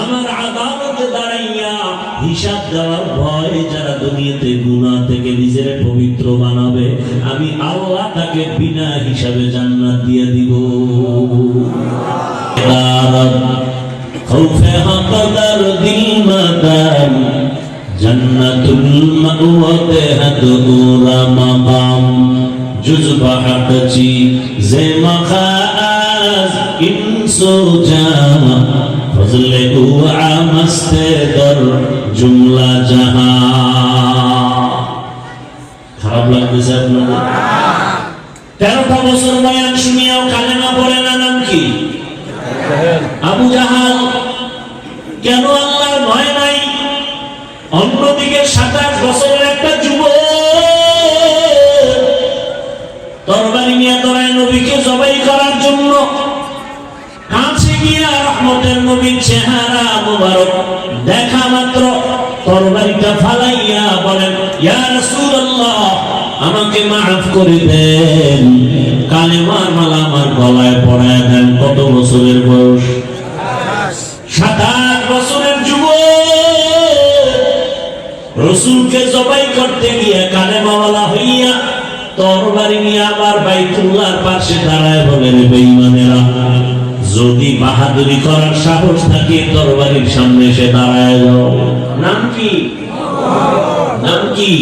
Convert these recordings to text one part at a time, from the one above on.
আমার আদালতে দাঁড়াইয়া হিসাব দেওয়ার ভয় যারা দুনিয়াতে গুনাহ থেকে নিজের পবিত্র বানাবে, আমি আল্লাহ তাকে বিনা হিসাবে জান্নাত দিয়ে দিব। خوف قدر দিল মাকাম জান্নাতুল মাওয়াতে হাদুরা মাকাম জুজবা হাকচি জে মাখাজ ইনসো জা ফজলে ও আমস্তে দর জুমলা জাহান। খারাপ লাগতেছে আপনাদের? 13টা বছর বয়ান শুনিয়াও কালেমা পড়ে না, নাম কি? আবু জাহাল। কেন আল্লাহর ভয় নাই? অন্যদিকে 27 বছরের একটা যুবক তরবারি নিয়ে দৌড়ায় নবীকে জবাই করার জন্য। কাছে গিয়া রহমতের নবীর চেহারা মুবারক দেখা মাত্র তরবারিটা ফালাইয়া বলেন, ইয়া রাসূলুল্লাহ, আমাকে মাফ করে দেন, কালেমার মালা আমার গলায় পরায় দেন। কত বছরের বয়স? 27 বছরের যুবক রাসূলকে জবাই করতে গিয়ে কালেমাওয়ালা হইয়া তরবারি নিয়ে আবার বাইতুল্লাহর পাশে দাঁড়ায় বলে, রে বেঈমানেরা, যদি বাহাদুরি করার সাহস থাকে তরবারির সামনে এসে দাঁড়ায় যাও। নাম কি? নাম কি?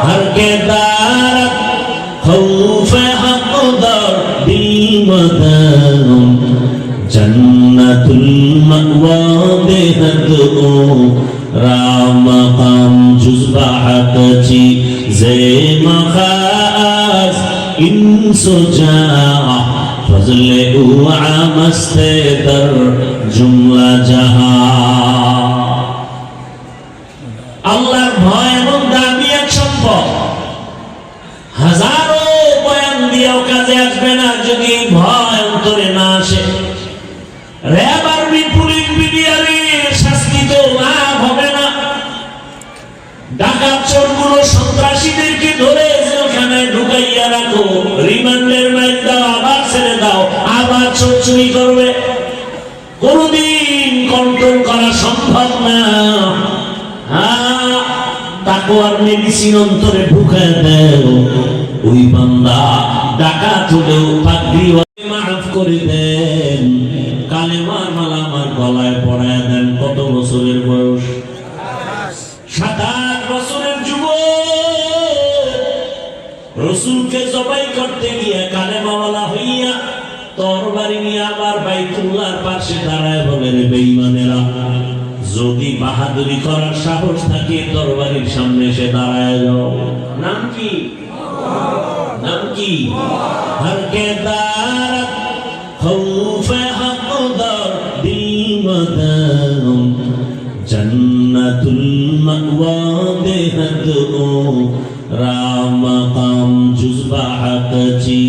হর কে দারত খৌফ হকদার দিল মদাম জান্নাতুল মাওয়া দেহদু রামাকাম জুজবা হাকচি জে মাখাস ইনসো জা ফজলে ও আমস্তে দর জুমলা জাহান। আল্লাহর ভয় এবং দামি এক সম্পদ। হাজারো বয়ান দিয়েও কাজে আসবে না যদি ভয় অন্তরে না আসে। র‍্যাব আর্মি পুলিশ বিডিআরের শাস্তি তো লাভ হবে না। ডাকাত চোরগুলো সন্ত্রাসীদেরকে ধরে জেলখানায় ঢুকাইয়া রাখো, রিমান্ডের মাইর দাও, আবার ছেড়ে দাও, আবার চোর চুরি করবে। কোনদিন কন্ট্রোল করা সম্ভব না। তাকওয়ার মেডিসিন অন্তরে ঢুকায় দেও, ওই বান্দা ডাকাত হলেও পাগড়িওয়ালা মাফ করে দেন, কালেমার মালা আমার গলায় পরায় দেন। কত বছরের বয়স? 27 বছরের যুবক রাসূলকে জবাই করতে গিয়ে কালেমাওয়ালা হইয়া তরবারি নিয়ে আবার বাইতুল্লাহর পাশে দাঁড়ায় বলে, রে বেঈমানেরা, যদি বাহাদুরি করার সাহস থাকে তরবারির সামনে এসে দাঁড়ায় যাও। নাম কি? নাম কি? হর কে দারত খৌফ হকদার দিল মদাম জান্নাতুল মাওয়া দেহদু রামাকাম জুজবা হাকচি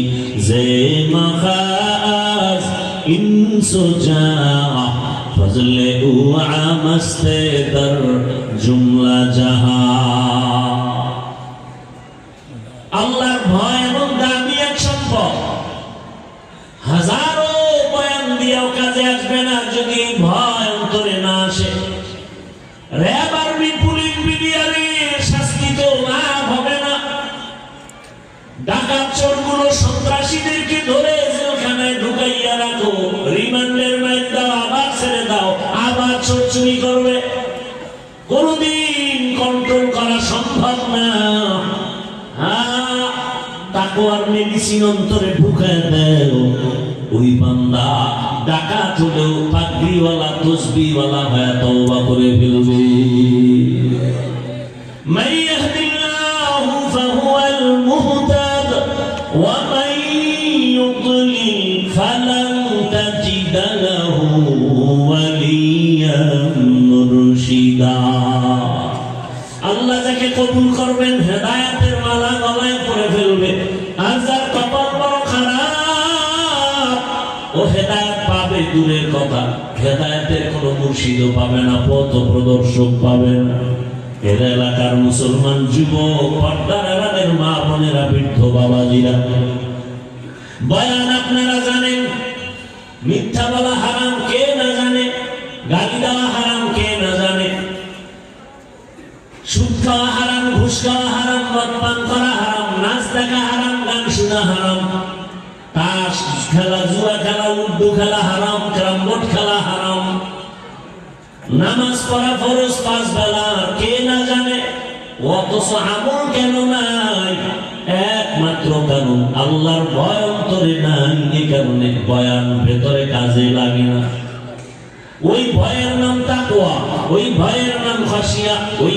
জে মাখাস ইনসো জা ফজলে ও আমস্তে দর জুমলা জাহান। আল্লাহর ভয় এবং দামি এক সম্পদ। হাজারো বয়ান দিয়েও কাজে আসবে না যদি ভয় অন্তরে না আসে। র‍্যাব আর্মি পুলিশ বিডিআরের শাস্তি তো লাভ হবে না। ডাকাত চোরগুলো সন্ত্রাসীদেরকে ধরে জেলখানায় ঢুকাইয়া রাখো, রিমান্ডের মাইর দাও, আবার ছেড়ে দাও, আবার চোর চুরি করবে। কোনদিন কন্ট্রোল করা সম্ভব না। তাকওয়ার মেডিসিন অন্তরে ঢুকায় দেও, ওই বান্দা ডাকাত হলেও পাগড়িওয়ালা তসবিহওয়ালা হয়ে তওবা করে ফেলবে। মান ইয়াহদিল্লাহু ফাহুয়াল মুহতাদ ওয়া মান ইউদ্লিল ফালান তাজিদ লাহু ওয়ালিয়ান মুরশিদা। আল্লাহ যাকে কবুল করবেন হেদায়েতের মালা গলায় পরে ফেলবে, আর যার কপাল বড় খারাপ ও হেদায়েত পাবে দূরের কথা, হেদায়েতের কোনো মুর্শিদও পাবে না, পথ প্রদর্শক পাবে না। এর এলাকার মুসলমান যুবক, পর্দার আড়ালের মা বোনেরা, বৃদ্ধ বাবাজিরা, বয়ান আপনারা জানেন, মিথ্যা বলা হারাম কে না জানে, গালি দেওয়া খেলা হারাম, তাস খেলা, জুয়া খেলা, উর্দু খেলা হারাম, ক্যারামবোর্ড খেলা হারাম। নামাজ পড়া ফরজ 5 বেলা, কে না জানে, অথচ আমল কেন নাই? একমাত্র কারণ আল্লাহর ভয় অন্তরে নাই, এই কারণে বয়ান ভেতরে কাজে লাগে না। ওই ভয়ের নাম তাকওয়া, ওই ভয়ের নাম খাশিয়া, ওই